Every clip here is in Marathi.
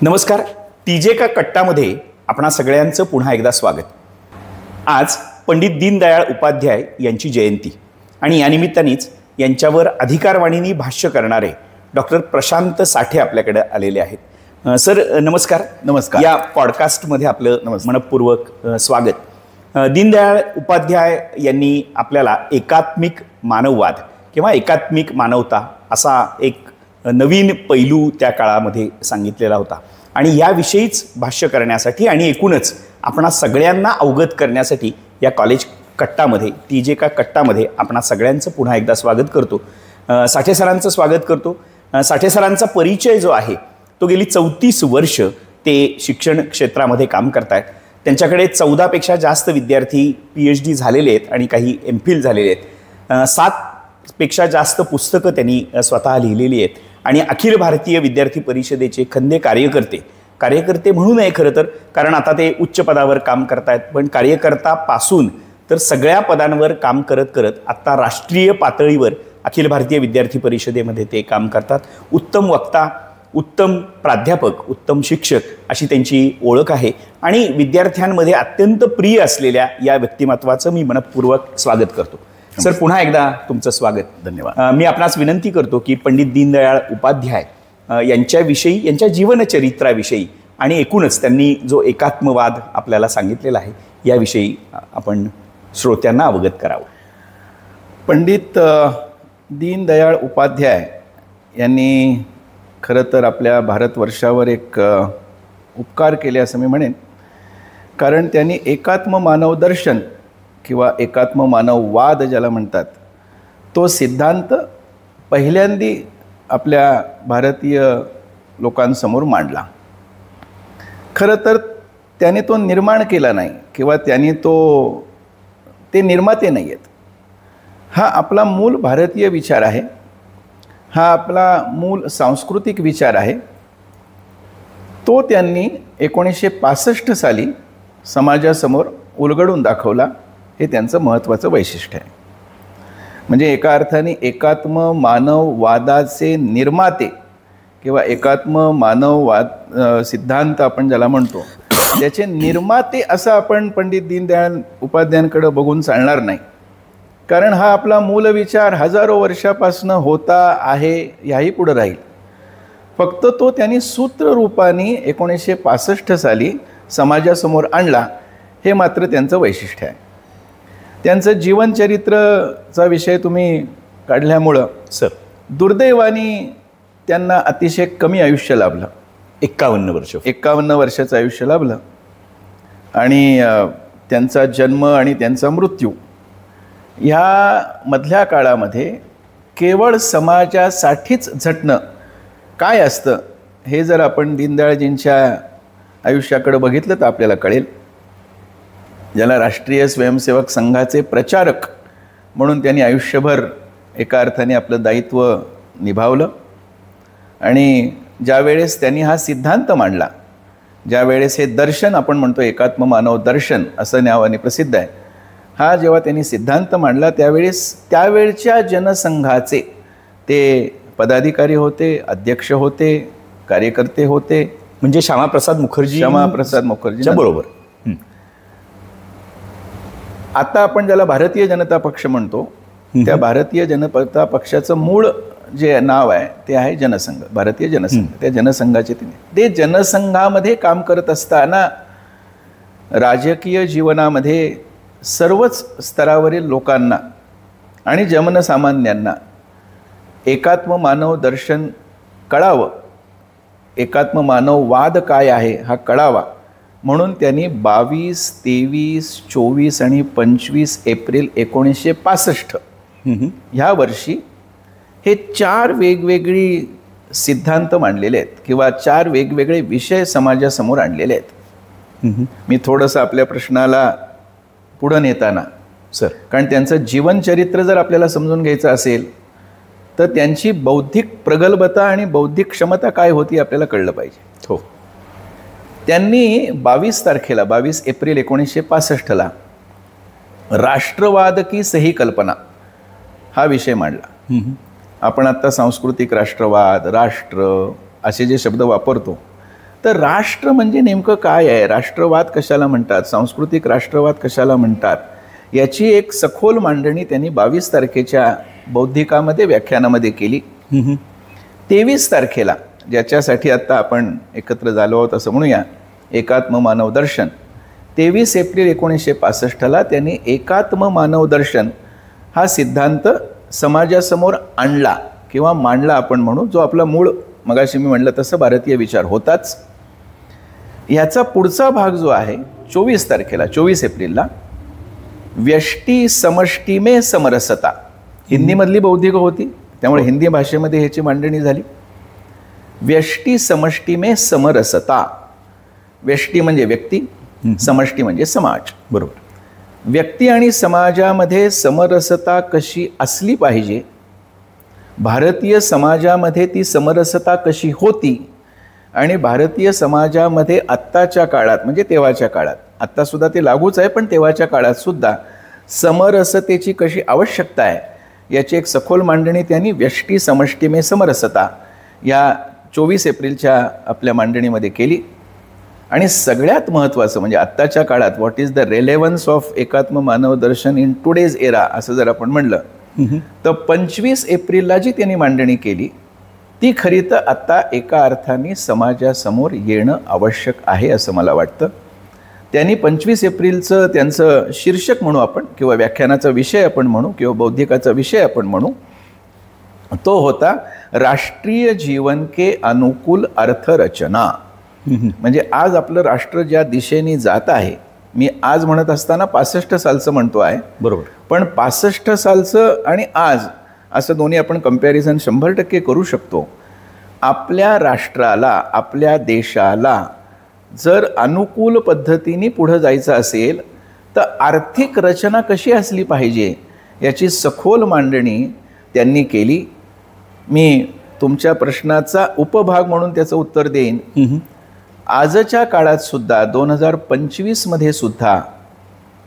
नमस्कार. टीजे का कट्टामध्ये आपणा सगळ्यांचं पुन्हा एकदा स्वागत. आज पंडित दीनदयाळ उपाध्याय यांची जयंती आणि या निमित्तानेच यांच्यावर अधिकारवाणीने भाष्य करणारे डॉक्टर प्रशांत साठे आपल्याकडे आलेले आहेत. सर नमस्कार. नमस्कार. या पॉडकास्टमध्ये आपलं मनपूर्वक स्वागत. दीनदयाळ उपाध्याय यांनी आपल्याला एकात्मिक मानववाद किंवा एकात्मिक मानवता असा एक नवीन पैलू त्या काळामध्ये सांगितलेला होता आणि याविषयीच भाष्य करण्यासाठी आणि एकूणच आपणा सगळ्यांना अवगत करण्यासाठी या कॉलेज कट्टामध्ये टीजे का कट्टामध्ये आपणा सगळ्यांचं पुन्हा एकदा स्वागत करतो. साठे सरांचं स्वागत करतो. साठे सरांचा परिचय जो आहे तो गेली 34 वर्ष ते शिक्षण क्षेत्रामध्ये काम करतायत. त्यांच्याकडे 14पेक्षा जास्त विद्यार्थी PhD झालेले आहेत आणि काही MPhil झालेले आहेत. 7पेक्षा जास्त पुस्तकं त्यांनी स्वतः लिहिलेली आहेत आणि अखिल भारतीय विद्यार्थी परिषदेचे खंदे कार्यकर्ते म्हणू नये खरं तर, कारण आता ते उच्च पदावर काम करतायत, पण कार्यकर्तापासून तर सगळ्या पदांवर काम करत करत आत्ता राष्ट्रीय पातळीवर अखिल भारतीय विद्यार्थी परिषदेमध्ये ते काम करतात. उत्तम वक्ता, उत्तम प्राध्यापक, उत्तम शिक्षक अशी त्यांची ओळख आहे आणि विद्यार्थ्यांमध्ये अत्यंत प्रिय असलेल्या या व्यक्तिमत्वाचं मी मनपूर्वक स्वागत करतो. सर पुन्हा एकदा तुमचं स्वागत. धन्यवाद. मी आपणास विनंती करतो की पंडित दीनदयाळ उपाध्याय यांच्याविषयी, यांच्या जीवनचरित्राविषयी आणि एकूणच त्यांनी जो एकात्मवाद आपल्याला सांगितलेला आहे याविषयी आपण श्रोत्यांना अवगत करावं. पंडित दीनदयाळ उपाध्याय यांनी खरं तर आपल्या भारतवर्षावर एक उपकार केले असं मी म्हणेन, कारण त्यांनी एकात्म मानव दर्शन किंवा एकात्म मानववाद ज्याला म्हणतात तो सिद्धांत पहिल्यांदी आपल्या भारतीय लोकांसमोर मांडला. खरं तर त्याने तो निर्माण केला नाही किंवा त्याने ते निर्माते नाही आहेत. हा आपला मूल भारतीय विचार आहे, हा आपला मूल सांस्कृतिक विचार आहे. तो त्यांनी 1965 साली समाजासमोर उलगडून दाखवला. हे त्यांचं महत्त्वाचं वैशिष्ट्य आहे. म्हणजे एका अर्थाने एकात्म मानववादाचे निर्माते किंवा एकात्म मानववाद सिद्धांत आपण ज्याला म्हणतो त्याचे निर्माते असं आपण पंडित दीनदयाळ उपाध्यायांकडे बघून चालणार नाही, कारण हा आपला मूल विचार हजारो वर्षापासून होता आहे, ह्याही पुढे राहील. फक्त तो त्यांनी सूत्ररूपाने 1965 साली समाजासमोर आणला. हे मात्र त्यांचं वैशिष्ट्य आहे. त्यांचं जीवनचरित्रचा विषय तुम्ही काढल्यामुळं सर दुर्दैवाने त्यांना अतिशय कमी आयुष्य लाभलं. 51 वर्षाचं आयुष्य लाभलं आणि त्यांचा जन्म आणि त्यांचा मृत्यू ह्या मधल्या काळामध्ये केवळ समाजासाठीच झटणं काय असतं हे जर आपण दीनदयाळजींच्या आयुष्याकडे बघितलं तर आपल्याला कळेल. ज्याला राष्ट्रीय स्वयंसेवक संघाचे प्रचारक म्हणून त्यांनी आयुष्यभर एका अर्थाने आपलं दायित्व निभावलं आणि ज्यावेळेस त्यांनी हा सिद्धांत मांडला, ज्यावेळेस हे दर्शन आपण म्हणतो एकात्म मानव दर्शन असं नावाने प्रसिद्ध आहे, हा जेव्हा त्यांनी सिद्धांत मांडला त्यावेळेस त्यावेळच्या जनसंघाचे ते पदाधिकारी होते, अध्यक्ष होते, कार्यकर्ते होते. म्हणजे श्यामाप्रसाद मुखर्जी बरोबर. आता आपण ज्याला भारतीय जनता पक्ष म्हणतो त्या भारतीय जनता पक्षाचं मूळ जे नाव आहे ते आहे जनसंघ, भारतीय जनसंघ. त्या जनसंघाचे ते जनसंघामध्ये काम करत असताना राजकीय जीवनामध्ये सर्वच स्तरावरील लोकांना आणि जनसामान्यांना एकात्म मानव दर्शन कळावं, एकात्म मानववाद काय आहे हा कळावा म्हणून त्यांनी 22, 23, 24 आणि 25 एप्रिल 1965 ह्या वर्षी हे 4 वेगवेगळी सिद्धांत मांडलेले आहेत किंवा 4 वेगवेगळे विषय समाजासमोर आणलेले आहेत. मी थोडंसं आपल्या प्रश्नाला पुढं नेताना सर, कारण त्यांचं जीवनचरित्र जर आपल्याला समजून घ्यायचं असेल तर त्यांची बौद्धिक प्रगल्भता आणि बौद्धिक क्षमता काय होती आपल्याला कळलं पाहिजे. हो. त्यांनी 22 एप्रिल 1965 राष्ट्रवाद की सही कल्पना हा विषय मांडला. आपण आता सांस्कृतिक राष्ट्रवाद, राष्ट्र असे जे शब्द वापरतो, तर राष्ट्र म्हणजे नेमकं काय आहे, राष्ट्रवाद कशाला म्हणतात, सांस्कृतिक राष्ट्रवाद कशाला म्हणतात, याची एक सखोल मांडणी त्यांनी 22 तारखेच्या बौद्धिकामध्ये व्याख्यानामध्ये केली. 23 तारखेला ज्याच्यासाठी आता आपण एकत्र झालो आहोत असं म्हणूया, एकात्म मानव दर्शन, 23 एप्रिल 1965ला त्यांनी एकात्म मानव दर्शन हा सिद्धांत समाजासमोर आणला किंवा मांडला आपण म्हणू, जो आपला मूळ मगाशी मी म्हणलं तसं भारतीय विचार होताच. याचा पुढचा भाग जो आहे 24 तारखेला 24 एप्रिलला व्यष्टी समष्टी में समरसता, हिंदीमधली बौद्धिक होती त्यामुळे हिंदी भाषेमध्ये ह्याची मांडणी झाली. व्यष्टी समष्टी में समरसता, व्यष्टी म्हणजे व्यक्ती, समष्टी म्हणजे समाज. बरोबर. व्यक्ती आणि समाजामध्ये समरसता कशी असली पाहिजे, भारतीय समाजामध्ये ती समरसता कशी होती आणि भारतीय समाजामध्ये आत्ताच्या काळात म्हणजे तेव्हाच्या काळात, आत्तासुद्धा ते लागूच आहे पण तेव्हाच्या काळात सुद्धा समरसतेची कशी आवश्यकता आहे याची एक सखोल मांडणी त्यांनी व्यष्टी समष्टी में समरसता या 24 एप्रिलच्या आपल्या मांडणीमध्ये केली. आणि सगळ्यात महत्त्वाचं म्हणजे आत्ताच्या काळात what is the relevance of एकात्म मानव दर्शन इन टुडेज एरा असं जर आपण म्हणलं तर 25 एप्रिलला जी त्यांनी मांडणी केली ती खरी तर आता एका अर्थाने समाजासमोर येणं आवश्यक आहे असं मला वाटतं. त्यांनी 25 एप्रिलचं त्यांचं शीर्षक म्हणू आपण किंवा व्याख्यानाचा विषय आपण म्हणू किंवा बौद्धिकाचा विषय आपण म्हणू, तो होता राष्ट्रीय जीवन के अनुकूल अर्थरचना. म्हणजे आज आपलं राष्ट्र ज्या दिशेने जात आहे, मी आज म्हणत असताना 65 सालचं म्हणतो आहे, बरोबर, पण 65 सालचं आणि आज असं दोन्ही आपण कंपॅरिझन 100% करू शकतो. आपल्या राष्ट्राला आपल्या देशाला जर अनुकूल पद्धतीने पुढं जायचं असेल तर आर्थिक रचना कशी असली पाहिजे याची सखोल मांडणी त्यांनी केली. मी तुमच्या प्रश्नाचा उपभाग म्हणून त्याचं उत्तर देईन. आजच्या काळात सुद्धा 2025 मध्ये सुद्धा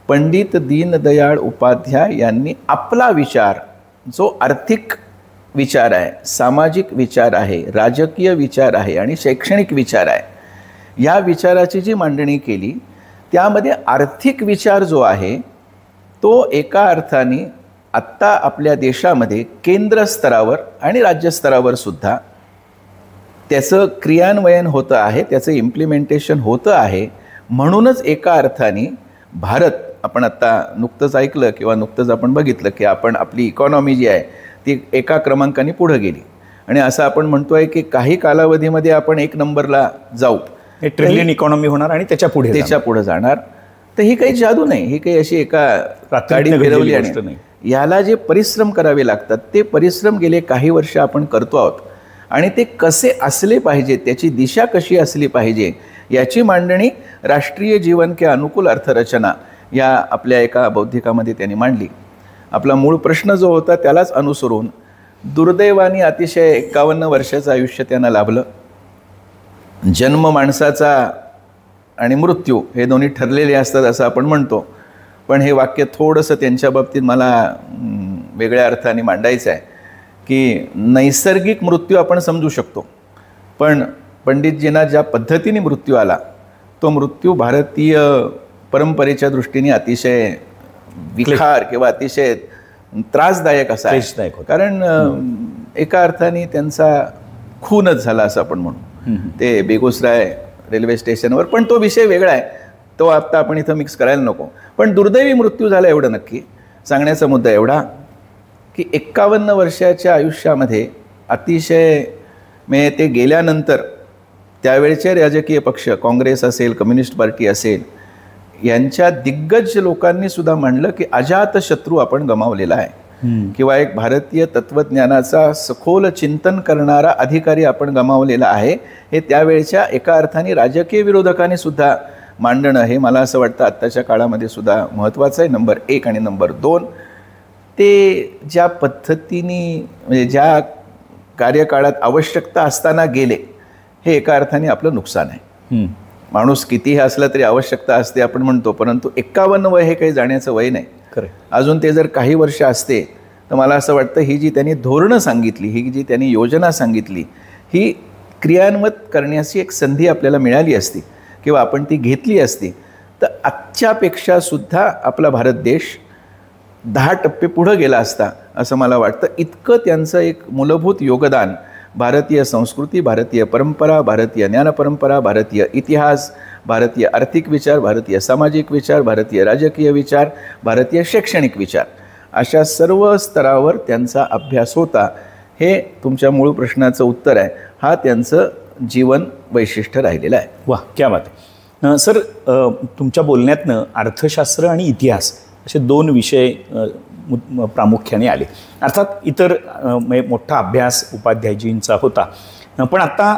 पंडित दीनदयाळ उपाध्याय यांनी आपला विचार जो आर्थिक विचार आहे, सामाजिक विचार आहे, राजकीय विचार आहे आणि शैक्षणिक विचार आहे, या विचाराची जी मांडणी केली त्यामध्ये आर्थिक विचार जो आहे तो एका अर्थाने आत्ता आपल्या देशामध्ये केंद्र स्तरावर आणि राज्य स्तरावर सुद्धा त्याचं क्रियान्वयन होतं आहे, त्याचं इम्प्लिमेंटेशन होतं आहे. म्हणूनच एका अर्थाने भारत, आपण आत्ता नुकतंच ऐकलं किंवा नुकतंच आपण बघितलं की आपण आपली इकॉनॉमी जी आहे ती एका क्रमांकाने पुढे गेली आणि असं आपण म्हणतोय की काही कालावधीमध्ये आपण 1 नंबरला जाऊ, ट्रिलियन इकॉनॉमी होणार आणि त्याच्या पुढे जाणार. तर ही काही जादू नाही, ही काही अशी एका गाडी फिरवली आणि याला जे परिश्रम करावे लागतात ते परिश्रम गेले काही वर्ष आपण करतो आहोत आणि ते कसे असले पाहिजे, त्याची दिशा कशी असली पाहिजे याची मांडणी राष्ट्रीय जीवन के अनुकूल अर्थरचना या आपल्या एका बौद्धिकामध्ये त्यांनी मांडली. आपला मूळ प्रश्न जो होता त्यालाच अनुसरून दुर्दैवाने अतिशय 51 वर्षाचं आयुष्य त्यांना लाभलं. जन्म माणसाचा आणि मृत्यू हे दोन्ही ठरलेले असतात असं आपण म्हणतो, पण हे वाक्य थोडंसं त्यांच्या बाबतीत मला वेगळ्या अर्थाने मांडायचं आहे की नैसर्गिक मृत्यू आपण समजू शकतो, पण पंडितजींना ज्या पद्धतीने मृत्यू आला तो मृत्यू भारतीय परंपरेच्या दृष्टीने अतिशय विखार किंवा अतिशय त्रासदायक असा आहे. कारण एका अर्थाने त्यांचा खूनच झाला असं आपण म्हणू, ते बेगुसराय रेल्वे स्टेशनवर, पण तो विषय वेगळा आहे, तो आत्ता आपण इथं मिक्स करायला नको. पण दुर्दैवी मृत्यू झाला एवढं नक्की. सांगण्याचा मुद्दा एवढा की 51 वर्षाच्या आयुष्यामध्ये अतिशय म्हणजे ते गेल्यानंतर त्यावेळचे राजकीय पक्ष, काँग्रेस असेल, कम्युनिस्ट पार्टी असेल, यांच्या दिग्गज लोकांनी सुद्धा म्हणलं की अजात शत्रू आपण गमावलेला आहे किंवा एक भारतीय तत्त्वज्ञानाचा सखोल चिंतन करणारा अधिकारी आपण गमावलेला आहे. हे त्यावेळच्या एका अर्थाने राजकीय विरोधकांनी सुद्धा मांडणं हे मला असं वाटतं आत्ताच्या काळामध्ये सुद्धा महत्त्वाचं आहे. नंबर 1 आणि नंबर 2, ते ज्या पद्धतीने म्हणजे ज्या कार्यकाळात आवश्यकता असताना गेले हे एका अर्थाने आपलं नुकसान आहे. माणूस कितीही असला तरी आवश्यकता असते आपण म्हणतो, परंतु 51 वय हे काही जाण्याचं वय नाही. अजून ते जर काही वर्ष असते तर मला असं वाटतं ही जी त्यांनी धोरणं सांगितली, ही जी त्यांनी योजना सांगितली, ही क्रियान्वित करण्याची एक संधी आपल्याला मिळाली असती किंवा आपण ती घेतली असती तर आजच्यापेक्षा सुद्धा आपला भारत देश 10 टप्पे पुढं गेला असता असं मला वाटतं. इतकं त्यांचं एक मूलभूत योगदान भारतीय संस्कृती, भारतीय परंपरा, भारतीय ज्ञानपरंपरा, भारतीय इतिहास, भारतीय आर्थिक विचार, भारतीय सामाजिक विचार, भारतीय राजकीय विचार, भारतीय शैक्षणिक विचार अशा सर्व स्तरावर त्यांचा अभ्यास होता. हे तुमच्या मूळ प्रश्नाचं उत्तर आहे. हा त्यांचं जीवन वैशिष्ट्य राहिलेलं आहे. वा, क्या बात आहे. सर, तुमच्या बोलण्यातनं अर्थशास्त्र आणि इतिहास असे 2 विषय प्रामुख्याने आले. अर्थात इतर मोठा अभ्यास उपाध्यायजींचा होता, पण आता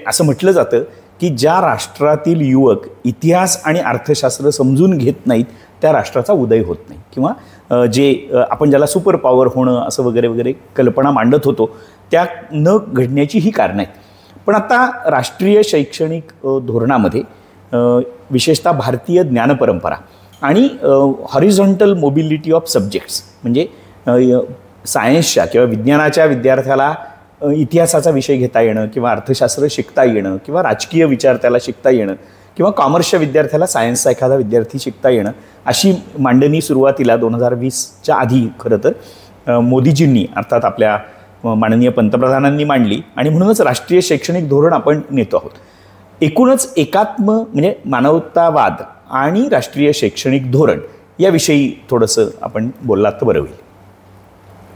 असं म्हटलं जातं की ज्या राष्ट्रातील युवक इतिहास आणि अर्थशास्त्र समजून घेत नाहीत त्या राष्ट्राचा उदय होत नाही, किंवा जे आपण ज्याला सुपर पॉवर होणं असं वगैरे वगैरे कल्पना मांडत होतो त्या न घडण्याची ही कारणं आहेत. पण आता राष्ट्रीय शैक्षणिक धोरणामध्ये विशेषतः भारतीय ज्ञानपरंपरा आणि हॉरिझॉन्टल मोबिलिटी ऑफ सब्जेक्ट्स, म्हणजे सायन्सच्या किंवा विज्ञानाच्या विद्यार्थ्याला इतिहासाचा विषय घेता येणं किंवा अर्थशास्त्र शिकता येणं किंवा राजकीय विचार त्याला शिकता येणं किंवा कॉमर्सच्या विद्यार्थ्याला सायन्सचा एखादा विद्यार्थी शिकता येणं अशी मांडणी सुरुवातीला 2020च्या आधी खरं तर मोदीजींनी अर्थात आपल्या माननीय पंतप्रधानांनी मांडली आणि म्हणूनच राष्ट्रीय शैक्षणिक धोरण आपण नेतो आहोत. एकूणच एकात्म म्हणजे मानवतावाद आणि राष्ट्रीय शैक्षणिक धोरण याविषयी थोडंसं आपण बोललात तर बरं होईल.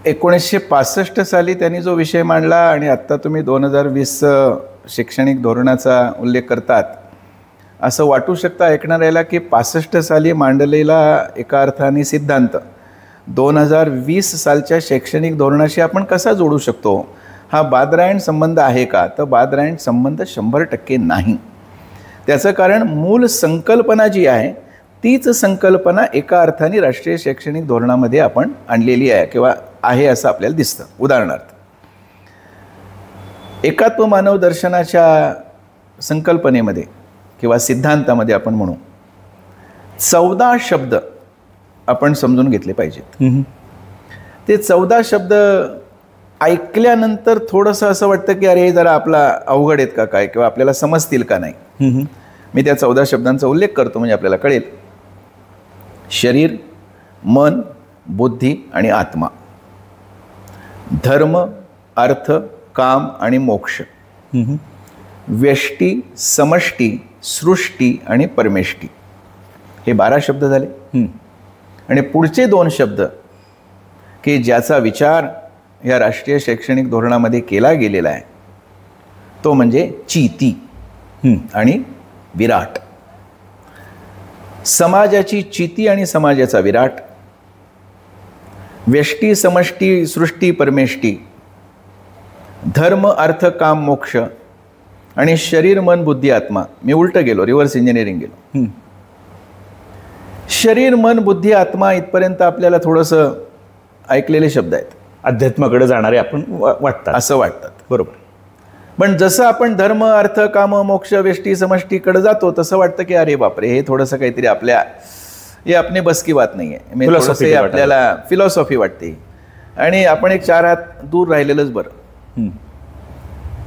1965 साली त्यांनी जो विषय मांडला आणि आत्ता तुम्ही 2020 शैक्षणिक धोरणाचा उल्लेख करतात, असं वाटू शकतं ऐकणाऱ्याला की 65 साली मांडलेला एका अर्थाने सिद्धांत 2020 सालच्या शैक्षणिक धोरणाशी आपण कसा जोडू शकतो? हा बादरायण संबंध आहे का? तर बादरायण संबंध 100% नाही. त्याचं कारण मूल संकल्पना जी आहे तीच संकल्पना एका अर्थाने राष्ट्रीय शैक्षणिक धोरणामध्ये आपण आणलेली आहे किंवा आहे असं आपल्याला दिसतं. उदाहरणार्थ, एकात्म मानव दर्शनाच्या संकल्पनेमध्ये किंवा सिद्धांतामध्ये आपण म्हणू 14 शब्द आपण समजून घेतले पाहिजेत. ते 14 शब्द ऐकल्यानंतर थोडंसं असं वाटतं की अरे हे जरा आपला अवघड आहेत का काय किंवा आपल्याला समजतील का नाही. मी त्या 14 शब्दांचा उल्लेख करतो म्हणजे आपल्याला कळेल. शरीर, मन, बुद्धी आणि आत्मा, धर्म, अर्थ, काम आणि मोक्ष, व्यष्टी, समष्टी, सृष्टी आणि परमेष्टी, हे 12 शब्द झाले. आणि पुढचे 2 शब्द की ज्याचा विचार या राष्ट्रीय शैक्षणिक धोरणामध्ये केला गेलेला आहे तो म्हणजे चीती आणि विराट. समाजाची चीती आणि समाजाचा विराट, व्यष्टी, समष्टी, सृष्टी, परमेष्टी, धर्म, अर्थ, काम, मोक्ष आणि शरीर, मन, बुद्धी, आत्मा. मी उलट गेलो, रिव्हर्स इंजिनिअरिंग गेलो. शरीर, मन, बुद्धी, आत्मा इथपर्यंत आपल्याला थोडंसं ऐकलेले शब्द आहेत, अध्यात्माकडे जाणारे आपण वाटतात असं वाटतात. बरोबर. पण जसं आपण धर्म, अर्थ, काम, मोक्ष, व्यष्टी, समष्टीकडे जातो तसं वाटतं की अरे बापरे, हे थोडंसं काहीतरी हे आपली बस की बात नाही आहे. आपल्याला फिलॉसॉफी वाटते आणि आपण एक 4 हात दूर राहिलेलंच बरं.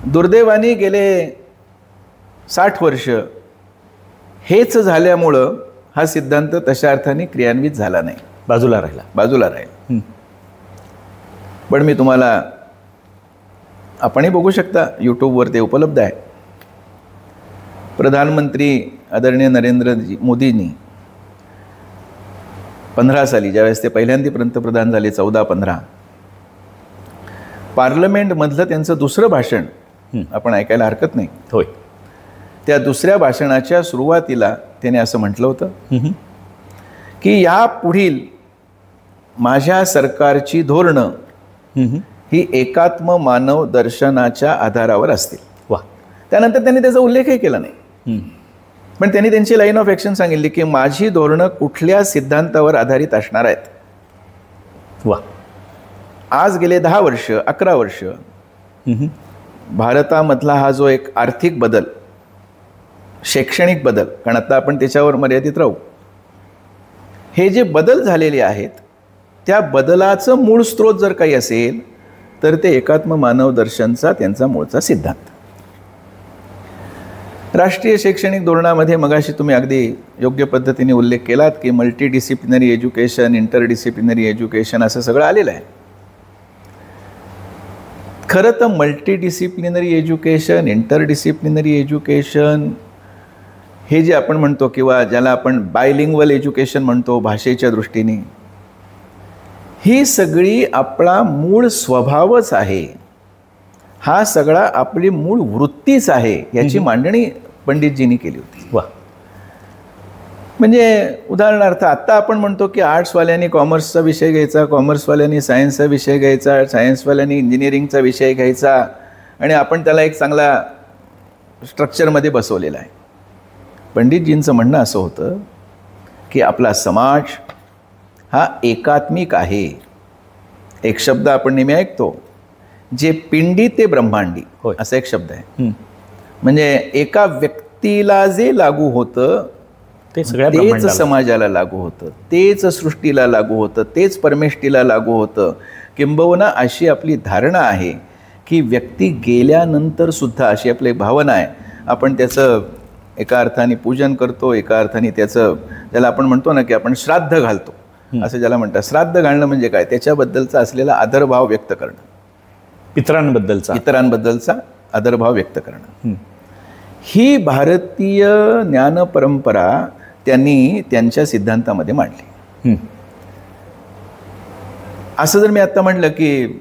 दुर्दैवाने गेले 60 वर्ष हेच झाल्यामुळं हा सिद्धांत तशा अर्थाने क्रियान्वित झाला नाही, बाजूला राहिला. पण मी तुम्हाला, आपणही बघू शकता यूट्यूबवर ते उपलब्ध आहे. प्रधानमंत्री आदरणीय नरेंद्र मोदींनी 15 साली ज्यावेळेस ते पहिल्यांदा पंतप्रधान झाले 14-15, पार्लमेंटमधलं त्यांचं दुसरं भाषण आपण ऐकायला हरकत नाही. होय. त्या दुसऱ्या भाषणाच्या सुरुवातीला त्याने असं म्हटलं होतं की या पुढील माझ्या सरकारची धोरणं ही एकात्म मानव दर्शनाच्या आधारावर असतील. वा. त्यानंतर त्यांनी त्याचा उल्लेखही केला नाही, पण त्यांनी त्यांची लाईन ऑफ ॲक्शन सांगितली की माझी धोरणं कुठल्या सिद्धांतावर आधारित असणार आहेत. वा. आज गेले 10 वर्ष 11 वर्ष भारतामधला हा जो एक आर्थिक बदल, शैक्षणिक बदल, कारण आता आपण त्याच्यावर मर्यादित राहू, हे जे बदल झालेले आहेत त्या बदलाचं मूळ स्रोत जर काही असेल तर ते एकात्म मानव दर्शनचा त्यांचा मूळचा सिद्धांत. राष्ट्रीय शैक्षणिक धोरणामध्ये मगाशी तुम्ही अगदी योग्य पद्धतीने उल्लेख केलात की मल्टीडिसिप्लिनरी एज्युकेशन, इंटरडिसिप्लिनरी एज्युकेशन असं सगळं आलेलं आहे. खरं तर मल्टीडिसिप्लिनरी एज्युकेशन, इंटरडिसिप्लिनरी एज्युकेशन हे जे आपण म्हणतो किंवा ज्याला आपण बायलिंग्वल एज्युकेशन म्हणतो भाषेच्या दृष्टीने, ही सगळी आपला मूळ स्वभावच आहे. हा सगळा आपली मूळ वृत्तीच आहे याची मांडणी पंडितजींनी केली होती. वा. म्हणजे उदाहरणार्थ आत्ता आपण म्हणतो की आर्ट्सवाल्यांनी कॉमर्सचा विषय घ्यायचा, कॉमर्सवाल्यांनी सायन्सचा विषय घ्यायचा, सायन्सवाल्यांनी इंजिनिअरिंगचा विषय घ्यायचा आणि आपण त्याला एक चांगला स्ट्रक्चरमध्ये बसवलेला आहे. पंडितजींचं म्हणणं असं होतं की आपला समाज हा एकात्मिक आहे. एक शब्द आपण नेहमी ऐकतो, जे पिंडी ते ब्रह्मांडी असा एक शब्द आहे. म्हणजे एका व्यक्तीला जे लागू होतं तेच समाजाला लागू होतं, तेच सृष्टीला लागू होतं, तेच परमेष्टीला लागू होतं. किंबहुना अशी आपली धारणा आहे की व्यक्ती गेल्यानंतर सुद्धा, अशी आपली भावना आहे, आपण त्याचं एका अर्थाने पूजन करतो, एका अर्थाने त्याचं ज्याला आपण म्हणतो ना की आपण श्राद्ध घालतो असं ज्याला म्हणतात. श्राद्ध घालणं म्हणजे काय? त्याच्याबद्दलचा असलेला आदरभाव व्यक्त करणं, इतरांबद्दलचा आदरभाव व्यक्त करणं. ही भारतीय ज्ञान परंपरा त्यांनी त्यांच्या सिद्धांतामध्ये मांडली. असं जर मी आता म्हटलं की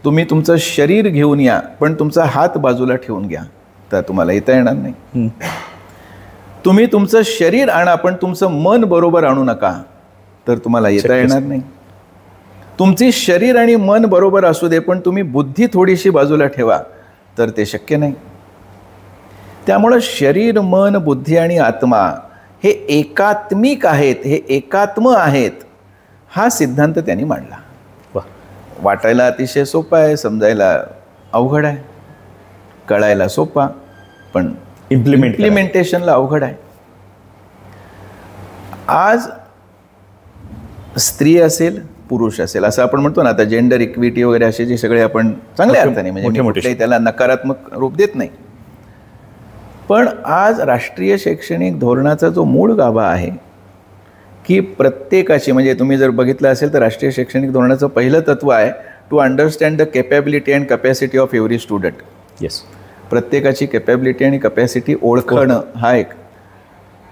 तुम्ही तुमचं शरीर घेऊन या पण तुमचा हात बाजूला ठेवून घ्या, तर तुम्हाला येता येणार नाही. तुम्ही तुमचं शरीर आणा पण तुमचं मन बरोबर आणू नका, तर तुम्हाला येता येणार नाही. तुमची शरीर आणि मन बरोबर असू दे पण तुम्ही बुद्धी थोडीशी बाजूला ठेवा, तर ते शक्य नाही. त्यामुळं शरीर, मन, बुद्धी आणि आत्मा हे एकात्मिक आहेत, हे एकात्म आहेत, हा सिद्धांत त्यांनी मांडला. वाटायला अतिशय सोपा आहे, समजायला अवघड आहे, कळायला सोपा, पण इम्प्लिमेंटेशनला अवघड आहे. आज स्त्री असेल, पुरुष असेल, असं आपण म्हणतो ना, आता जेंडर इक्विटी वगैरे असे जे सगळे आपण चांगल्या अर्थाने, म्हणजे मोठे त्याला नकारात्मक रूप देत नाही, पण आज राष्ट्रीय शैक्षणिक धोरणाचा जो मूळ गाभा आहे की प्रत्येकाची, म्हणजे तुम्ही जर बघितलं असेल तर राष्ट्रीय शैक्षणिक धोरणाचं पहिलं तत्व आहे to understand the capability and capacity of every student. Yes. प्रत्येकाची कॅपॅबिलिटी आणि कॅपॅसिटी ओळखणं हा एक.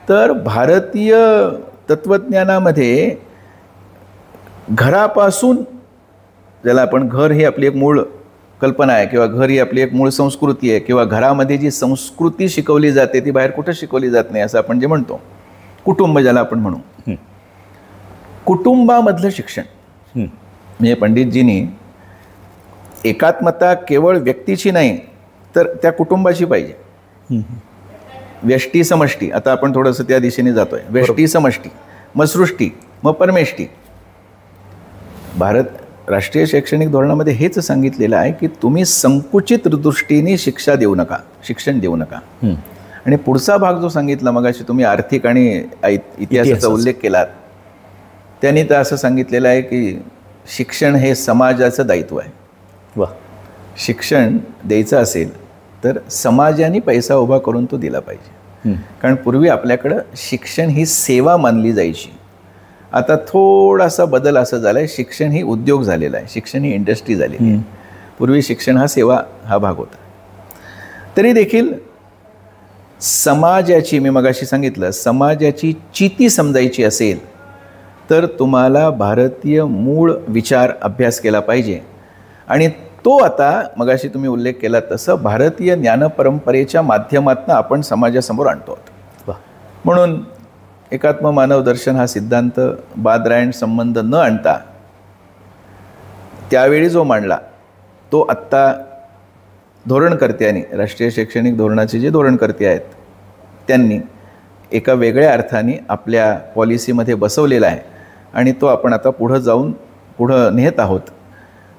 तर भारतीय तत्त्वज्ञानामध्ये घरापासून, ज्याला आपण घर ही आपली एक मूळ कल्पना आहे किंवा घर ही आपली एक मूळ संस्कृती आहे, किंवा घरामध्ये जी संस्कृती शिकवली जाते ती बाहेर कुठं शिकवली जात नाही, असं आपण जे म्हणतो कुटुंब ज्याला आपण म्हणू, कुटुंबामधलं शिक्षण. म्हणजे पंडितजींनी एकात्मता केवळ व्यक्तीची नाही तर त्या कुटुंबाची पाहिजे. व्यष्टी समष्टी, आता आपण थोडंसं त्या दिशेने जातोय. व्यष्टी समष्टी, मग सृष्टी, मग परमेष्टी. भारत राष्ट्रीय शैक्षणिक धोरणामध्ये हेच सांगितलेलं आहे की तुम्ही संकुचित दृष्टीने शिक्षण देऊ नका. आणि पुढचा भाग जो सांगितला मगाशी तुम्ही आर्थिक आणि इतिहासाचा उल्लेख केलात, त्यांनी तर असं सांगितलेलं आहे की शिक्षण हे समाजाचं दायित्व आहे. वा. शिक्षण द्यायचं असेल तर समाजाने पैसा उभा करून तो दिला पाहिजे. कारण पूर्वी आपल्याकडं शिक्षण ही सेवा मानली जायची. आता थोडासा बदल असा झाला आहे, शिक्षण ही उद्योग झालेला आहे, शिक्षण ही इंडस्ट्री झालेली आहे. पूर्वी शिक्षण हा सेवा हा भाग होता. तरी देखील समाजाची, मी मगाशी सांगितलं, समाजाची चिती समजायची असेल तर तुम्हाला भारतीय मूळ विचार अभ्यास केला पाहिजे. आणि तो आता मगाशी तुम्ही उल्लेख केला तसं भारतीय ज्ञानपरंपरेच्या माध्यमातून आपण समाजासमोर आणतो. म्हणून एकात्म मानव दर्शन हा सिद्धांत बादरायण संबंध न आणता त्यावेळी जो मांडला तो आत्ता धोरणकर्त्यांनी, राष्ट्रीय शैक्षणिक धोरणाचे जे धोरणकर्ते आहेत त्यांनी एका वेगळ्या अर्थाने आपल्या पॉलिसीमध्ये बसवलेला आहे. आणि तो आपण आता पुढं नेत आहोत.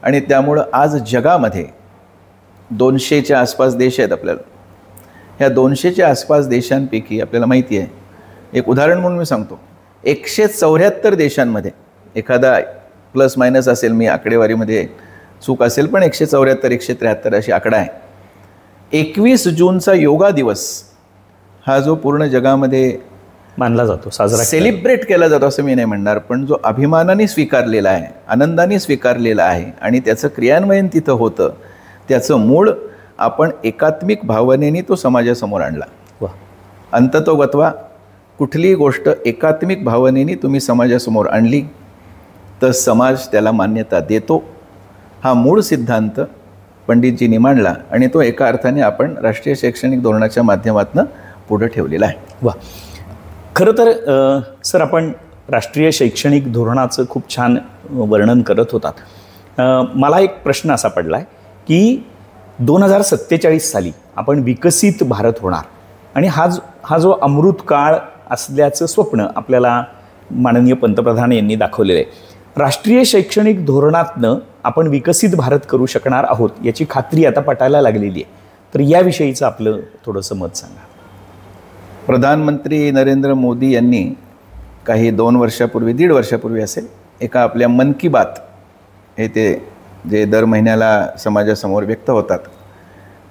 आणि त्यामुळं आज जगामध्ये 200च्या आसपास देश आहेत आपल्याला. ह्या 200च्या आसपास देशांपैकी आपल्याला माहिती आहे, एक उदाहरण म्हणून मी सांगतो, 174 देशांमध्ये, एखादा प्लस मायनस असेल, मी आकडेवारीमध्ये चूक असेल, पण 174 173 अशी आकडा आहे. 21 जूनचा योगा दिवस हा जो पूर्ण जगामध्ये मानला जातो, साजरा सेलिब्रेट केला जातो असं मी नाही म्हणणार, पण जो अभिमानाने स्वीकारलेला आहे, आनंदाने स्वीकारलेला आहे आणि त्याचं क्रियान्वयन तिथं होतं, त्याचं मूळ आपण एकात्मिक भावनेने तो समाजासमोर आणला. वा. अंततोगत्वा कुठलीही गोष्ट एकात्मिक भावनेने तुम्ही समाजासमोर आणली तर समाज त्याला मान्यता देतो. हा मूळ सिद्धांत पंडितजींनी मांडला आणि तो एका अर्थाने आपण राष्ट्रीय शैक्षणिक धोरणाच्या माध्यमातून पुढे ठेवलेला आहे. वा. खरं तर सर, आपण राष्ट्रीय शैक्षणिक धोरणाचं खूप छान वर्णन करत होतात. मला एक प्रश्न असा पडला आहे की 2047 साली आपण विकसित भारत होणार आणि हा जो अमृत काळ असल्याचं स्वप्न आपल्याला माननीय पंतप्रधान यांनी दाखवलेलं आहे. राष्ट्रीय शैक्षणिक धोरणातनं आपण विकसित भारत करू शकणार आहोत याची खात्री आता पटायला लागलेली आहे. तर याविषयीचं आपलं थोडंसं मत सांगा. प्रधानमंत्री नरेंद्र मोदी यांनी काही 2 वर्षापूर्वी, 1.5 वर्षापूर्वी असेल, एका आपल्या मन की बात हे ते जे दर महिन्याला समाजासमोर व्यक्त होतात,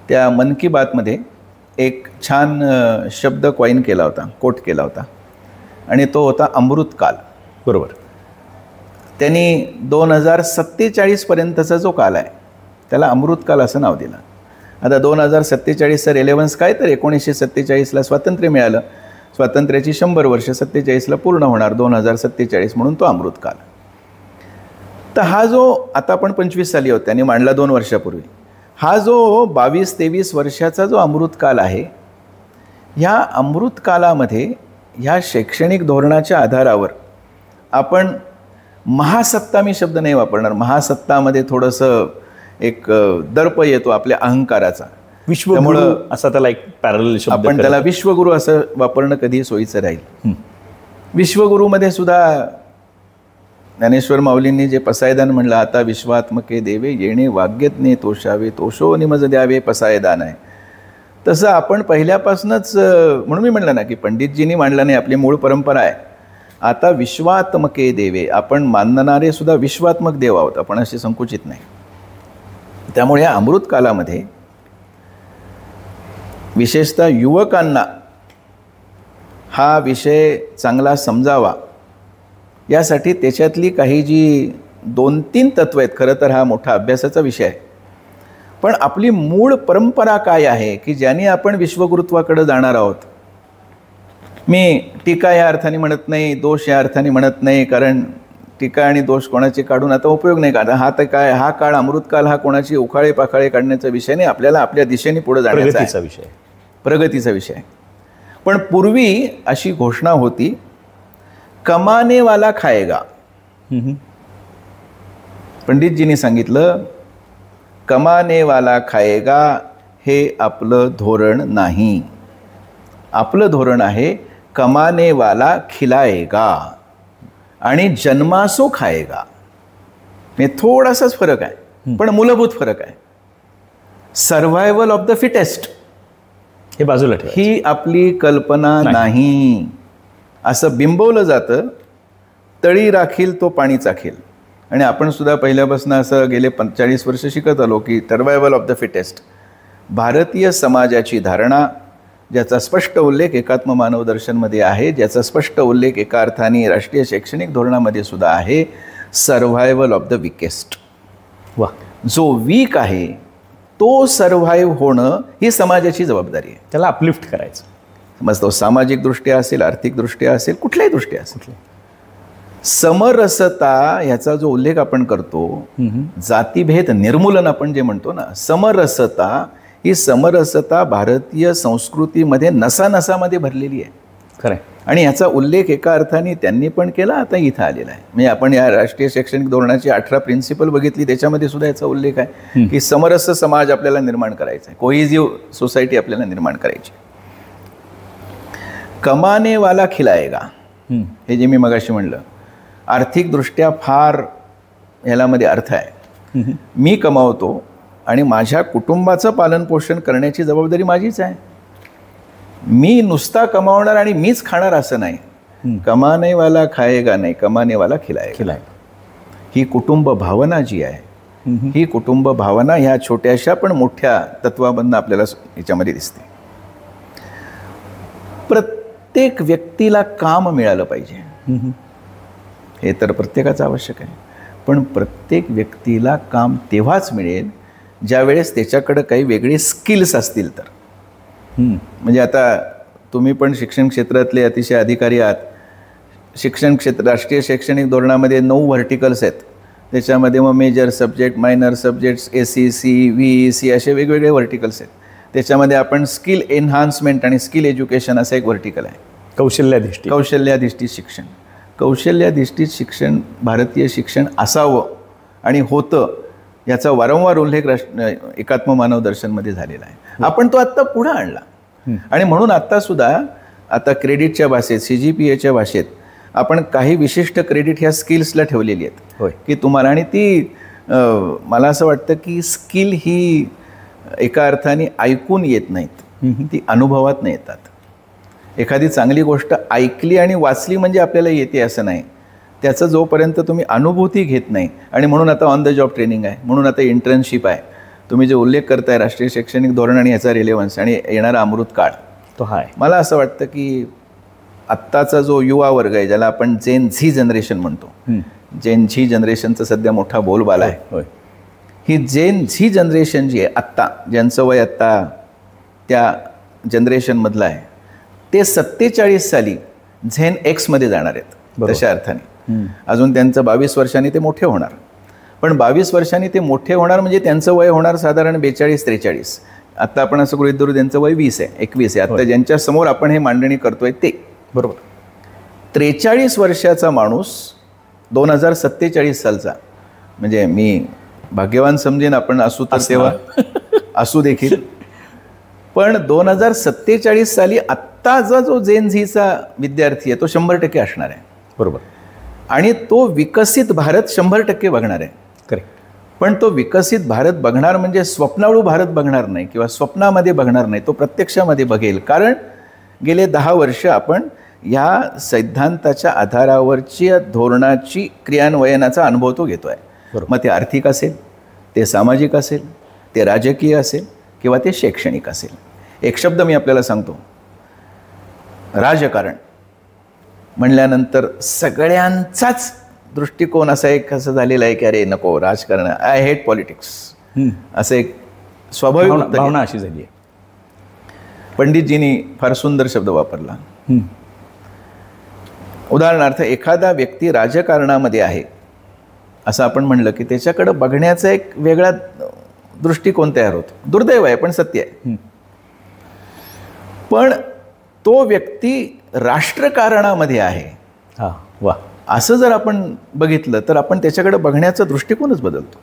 त्या मन की बातमध्ये एक छान शब्द कॉइन केला होता, कोट केला होता आणि तो होता अमृतकाल. बरोबर. त्यांनी 2047 पर्यंतचा जो काल आहे त्याला अमृतकाल असं नाव दिलं. आता 2047चा रेलेव्हन्स काय, तर 1947ला स्वातंत्र्य मिळालं, स्वातंत्र्याची 100 वर्ष 47ला पूर्ण होणार, 2047 म्हणून तो अमृतकाल. तर हा जो आता आपण 25 साली आहोत, त्यांनी मांडला 2 वर्षापूर्वी, हा जो 22-23 वर्षाचा जो अमृतकाल आहे, ह्या अमृतकालामध्ये ह्या शैक्षणिक धोरणाच्या आधारावर आपण महासत्ता, मी शब्द नाही वापरणार, महासत्तामध्ये थोडंसं एक दर्प येतो आपल्या अहंकाराचा, विश्वगुरु असा त्याला एक पॅरलल शब्द, आपण त्याला विश्वगुरु असं वापरणं कधी सोयीचं राहील. विश्वगुरूमध्ये सुद्धा ज्ञानेश्वर माऊलींनी जे पसायदान म्हणलं, आता विश्वात्मके देवे येणे वाग्यज्ञे तोषावे, तोषो निमज द्यावे पसायदान आहे, तसं आपण पहिल्यापासूनच, म्हणून मी म्हणलं ना की पंडितजींनी मांडलं नाही, आपली मूळ परंपरा आहे. आता विश्वात्मके देवे, आपण मानणारे सुद्धा विश्वात्मक देव आहोत, आपण असे संकुचित नाही. त्यामुळे या अमृतकालामध्ये विशेषतः युवकांना हा विषय चांगला समजावा यासाठी त्याच्यातली काही जी 2-3 तत्व आहेत, खरं तर हा मोठा अभ्यासाचा विषय आहे, पण आपली मूळ परंपरा काय आहे की ज्याने आपण विश्वगुरुत्वाकडे जाणार आहोत. मी टीका या अर्थाने म्हणत नाही, दोष या अर्थाने म्हणत नाही, कारण टीका आणि दोष कोणाचे काढून आता उपयोग नाही. का हा तर काय, हा काळ अमृतकाल हा कोणाची उखाळे पाखाळे काढण्याचा विषय नाही, आपल्याला आपल्या दिशेने पुढे जाण्याचा विषय, प्रगतीचा विषय. पण पूर्वी अशी घोषणा होती, कमाने वाला खाएगा. पंडितजींनी सांगितलं, कमाने वाला खाएगा हे आपलं धोरण नाही. आपलं धोरण आहे कमाने वाला खिलाएगा आणि जन्मासो खाएगा. हे थोडासाच फरक आहे, पण मूलभूत फरक आहे. सर्व्हायव्हल ऑफ द फिटेस्ट हे बाजूला ठेवा, ही आपली कल्पना नाही. असं बिंबवलं जातं, तळी राखील तो पाणी चाखेल. आणि आपण सुद्धा पहिल्यापासून असं गेले 45 वर्ष शिकत आलो की सर्व्हायव्हल ऑफ द फिटेस्ट. भारतीय समाजाची धारणा, ज्याचा स्पष्ट उल्लेख एकात्म मानवदर्शनमध्ये आहे, ज्याचा स्पष्ट उल्लेख एका अर्थाने राष्ट्रीय शैक्षणिक धोरणामध्ये सुद्धा आहे, सर्व्हायव्हल ऑफ द विकेस्ट. वा. जो वीक आहे तो सर्व्हाइव्ह होणं ही समाजाची जबाबदारी आहे. त्याला अपलिफ्ट करायचं, मग तो सामाजिकदृष्ट्या असेल, आर्थिकदृष्ट्या असेल, कुठल्याही दृष्ट्या असेल. समरसता ह्याचा जो उल्लेख आपण करतो, जातीभेद निर्मूलन आपण जे म्हणतो ना, समरसता, ही समरसता भारतीय संस्कृतीमध्ये नसानसामध्ये भरलेली आहे. खरं. आणि ह्याचा उल्लेख एका अर्थाने त्यांनी पण केला, आता इथं आलेला आहे. म्हणजे आपण या राष्ट्रीय शैक्षणिक धोरणाची 18 प्रिन्सिपल बघितली, त्याच्यामध्ये सुद्धा याचा उल्लेख आहे की समरस समाज आपल्याला निर्माण करायचा आहे, कोहिजिव्ह सोसायटी आपल्याला निर्माण करायची. कमाने वाला खिलाएगा हे जे मी मगाशी म्हणलं, आर्थिकदृष्ट्या फार ह्यालामध्ये अर्थ आहे. मी कमावतो आणि माझ्या कुटुंबाचं पालनपोषण करण्याची जबाबदारी माझीच आहे. मी नुसता कमावणार आणि मीच खाणार असं नाही. कमाने वाला खाएगा नाही, कमाने वाला खिलाएगा. ही कुटुंब भावना जी आहे, ही कुटुंब भावना ह्या छोट्याशा पण मोठ्या तत्वाबंध आपल्याला याच्यामध्ये दिसते. प्रत्येक व्यक्तीला काम मिळालं पाहिजे. हे तर प्रत्येकाचं आवश्यक आहे, पण प्रत्येक व्यक्तीला काम तेव्हाच मिळेल ज्यावेळेस त्याच्याकडं काही वेगळे स्किल्स असतील तर. म्हणजे आता तुम्ही पण शिक्षण क्षेत्रातले अतिशय अधिकारी आहात. शिक्षण क्षेत्र राष्ट्रीय शैक्षणिक धोरणामध्ये 9 व्हर्टिकल्स आहेत. त्याच्यामध्ये मग major subject, minor subjects, SEC, VEC असे वेगवेगळे व्हर्टिकल्स आहेत. त्याच्यामध्ये आपण स्किल एन्हान्समेंट आणि स्किल एज्युकेशन असं एक व्हर्टिकल आहे. कौशल्याधिष्ठित शिक्षण. कौशल्याधिष्ठित शिक्षण भारतीय शिक्षण असावं आणि होतं याचा वारंवार उल्लेख एकात्म मानव दर्शनमध्ये झालेला आहे. आपण तो आत्ता पुढं आणला आणि म्हणून आत्तासुद्धा आता क्रेडिटच्या भाषेत, CGPAच्या भाषेत आपण काही विशिष्ट क्रेडिट ह्या स्किल्सला ठेवलेली आहेत. होय की तुम्हाला, आणि ती मला असं वाटतं की स्किल ही एका अर्थाने ऐकून येत नाहीत, ती अनुभवात येतात. एखादी चांगली गोष्ट ऐकली आणि वाचली म्हणजे आपल्याला येते असं नाही. त्याचं जोपर्यंत तुम्ही अनुभूती घेत नाही, आणि म्हणून आता ऑन द जॉब ट्रेनिंग आहे, म्हणून आता इंटर्नशिप आहे. तुम्ही जे उल्लेख करताय राष्ट्रीय शैक्षणिक धोरण आणि याचा रिलेव्हन्स आणि येणारा अमृत काळ, तो आहे. मला असं वाटतं की आत्ताचा जो युवा वर्ग आहे, ज्याला आपण जेन झी जनरेशन म्हणतो, जेन झी जनरेशनचा सध्या मोठा बोलबाला आहे. ही जेन झी जनरेशन जी आहे आत्ता, ज्यांचं वय आत्ता त्या जनरेशनमधलं आहे, ते 47 साली झेन एक्समध्ये जाणार आहेत. तशा अर्थाने अजून त्यांचं 22 वर्षांनी ते मोठे होणार. पण 22 वर्षांनी ते मोठे होणार म्हणजे त्यांचं वय होणार साधारण 42-43. आत्ता आपण असं गृहीत धरू त्यांचं वय 20 आहे, 21 आहे. आत्ता ज्यांच्या समोर आपण हे मांडणी करतोय ते, बरोबर, 43 वर्षाचा माणूस 2047 सालचा, म्हणजे मी भाग्यवान समजेन आपण असू तर तेव्हा असू देखील, पण 2047 साली आत्ताचा जो जेन झीचा विद्यार्थी आहे तो 100% असणार आहे. बरोबर. आणि तो विकसित भारत 100% बघणार आहे. करेक्ट. पण तो विकसित भारत बघणार म्हणजे स्वप्नाळू भारत बघणार नाही किंवा स्वप्नामध्ये बघणार नाही, तो प्रत्यक्षामध्ये बघेल. कारण गेले 10 वर्ष आपण या सिद्धांताच्या आधारावरची धोरणाची क्रियान्वयनाचा अनुभव तो घेतो आहे. मग ते आर्थिक असेल, ते सामाजिक असेल, ते राजकीय असेल किंवा ते शैक्षणिक असेल. एक शब्द मी आपल्याला सांगतो, राजकारण म्हणल्यानंतर सगळ्यांचाच दृष्टिकोन असा एक असं झालेला आहे की अरे नको राजकारण, आय हेट पॉलिटिक्स, असं एक स्वाभाविक भावना अशी झाली आहे. पंडितजींनी फार सुंदर शब्द वापरला. उदाहरणार्थ एखादा व्यक्ती राजकारणामध्ये आहे असं आपण म्हणलं की त्याच्याकडं बघण्याचा एक वेगळा दृष्टिकोन तयार होतो. दुर्दैव आहे पण सत्य आहे. पण तो व्यक्ती राष्ट्रकारणामध्ये आहे वा असं जर आपण बघितलं तर आपण त्याच्याकडे बघण्याचा दृष्टिकोनच बदलतो.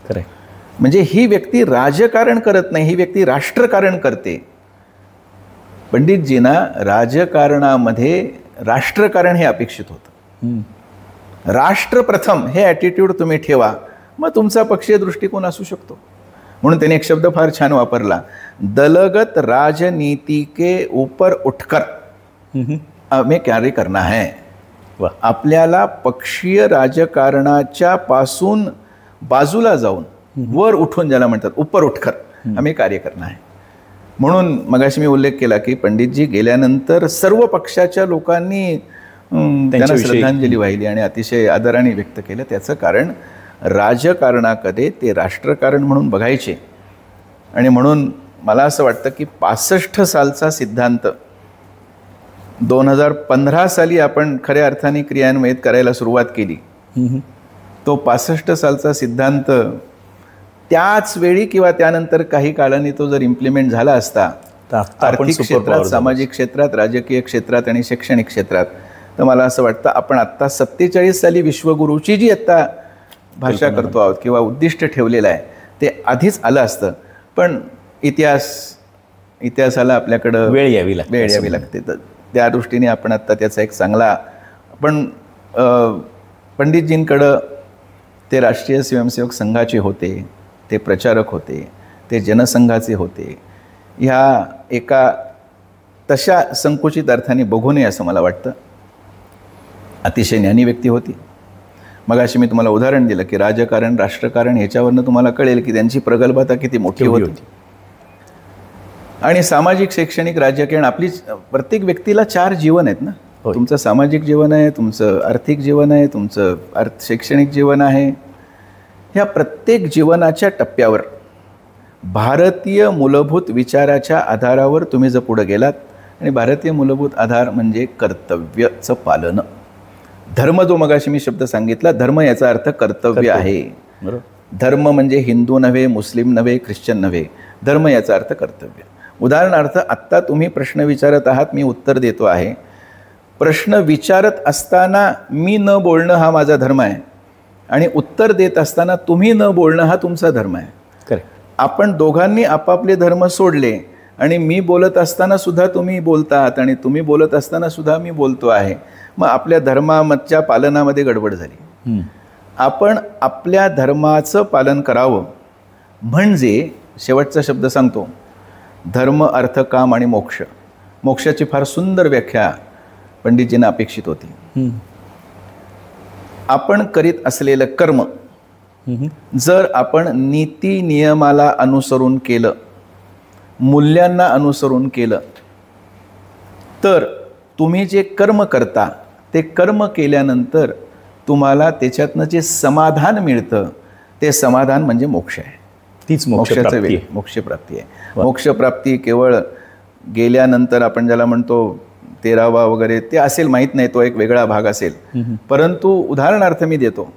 खरं. म्हणजे ही व्यक्ती राजकारण करत नाही, ही व्यक्ती राष्ट्रकारण करते. पंडितजींना राजकारणामध्ये राष्ट्रकारण हे अपेक्षित होतं. राष्ट्र प्रथम हे ॲटिट्यूड तुम्ही ठेवा, मग तुमचा पक्षीय दृष्टिकोन असू शकतो. म्हणून त्याने एक शब्द फार छान वापरला, दलगत राजनीति के ऊपर उठकर हमें कार्य करना है. आपल्याला पक्षीय राजकारणाच्या पासून बाजूला जाऊन वर उठून, ज्याला म्हणतात ऊपर उठकर, आम्ही कार्य करणार आहे. म्हणून मगाशी मी उल्लेख केला की पंडितजी गेल्यानंतर सर्व पक्षाच्या लोकांनी त्यांना श्रद्धांजली वाहिली आणि अतिशय आदराने व्यक्त केलं. त्याचं कारण राजकारणाकडे ते राष्ट्रकारण म्हणून बघायचे. आणि म्हणून मला असं वाटतं की 65 सालचा सिद्धांत 2015 साली आपण खऱ्या अर्थाने क्रियान्वित करायला सुरुवात केली. तो 65 सालचा सिद्धांत त्याच वेळी किंवा त्यानंतर काही काळाने तो जर इम्प्लिमेंट झाला असता आर्थिक क्षेत्रात, सामाजिक क्षेत्रात, राजकीय क्षेत्रात आणि शैक्षणिक क्षेत्रात, तर मला असं वाटतं आपण आत्ता 47 साली विश्वगुरूची जी आत्ता भाषा करतो आहोत किंवा उद्दिष्ट ठेवलेलं आहे ते आधीच आलं असतं. पण इतिहासाला आपल्याकडं वेळ यावी लागते. तर त्या दृष्टीने आपण आत्ता त्याचा एक चांगला, पण पंडितजींकडं ते राष्ट्रीय स्वयंसेवक संघाचे होते, ते प्रचारक होते, ते जनसंघाचे होते. ह्या एका तशा संकुचित अर्थाने बघू नये असं मला वाटतं. अतिशय ज्ञानी व्यक्ती होती. मगाशी मी तुम्हाला उदाहरण दिलं की राजकारण, राष्ट्रकारण ह्याच्यावरनं तुम्हाला कळेल की त्यांची प्रगल्भता किती मोठी होती. आणि सामाजिक, शैक्षणिक, राजकीय. आपली प्रत्येक व्यक्तीला 4 जीवन आहेत ना. तुमचं सामाजिक जीवन आहे, तुमचं आर्थिक जीवन आहे, तुमचं शैक्षणिक जीवन आहे. ह्या प्रत्येक जीवनाच्या टप्प्यावर भारतीय मूलभूत विचाराच्या आधारावर तुम्ही जर पुढे गेलात, आणि भारतीय मूलभूत आधार म्हणजे कर्तव्याचं पालन. धर्म, जो मगाशी मी शब्द सांगितला, धर्म याचा अर्थ कर्तव्य आहे. धर्म म्हणजे हिंदू नव्हे, मुस्लिम नव्हे, ख्रिश्चन नव्हे. धर्म याचा अर्थ कर्तव्य. उदाहरणार्थ, आत्ता तुम्ही प्रश्न विचारत आहात, मी उत्तर देतो आहे. प्रश्न विचारत असताना मी न बोलणं हा माझा धर्म आहे, आणि उत्तर देत असताना तुम्ही न बोलणं हा तुमचा धर्म आहे. आपण दोघांनी आपापले धर्म सोडले, आणि मी बोलत असताना सुद्धा तुम्ही बोलतात, आणि तुम्ही बोलत असताना सुद्धा मी बोलतो आहे. मग आपल्या धर्माच्या पालनामध्ये गडबड झाली. आपण आपल्या धर्माचं पालन करावं, म्हणजे शेवटचा शब्द सांगतो, धर्म, अर्थ, काम आणि मोक्ष. मोक्षाची फार सुंदर व्याख्या पंडितजींना अपेक्षित होती. आपण करीत असलेलं कर्म जर आपण नीती नियमाला अनुसरून केलं, मूल्यांना अनुसरून केलं, तर तुम्ही जे कर्म करता ते कर्म केल्यानंतर तुम्हाला त्याच्यातनं जे समाधान मिळतं, ते समाधान म्हणजे मोक्ष आहे. तीच मोक्षप्राप्ती आहे. मोक्षप्राप्ती केवळ गेल्यानंतर आपण ज्याला म्हणतो 13वा वगैरे ते असेल, माहीत नाही, तो एक वेगळा भाग असेल. परंतु उदाहरणार्थ मी देतो.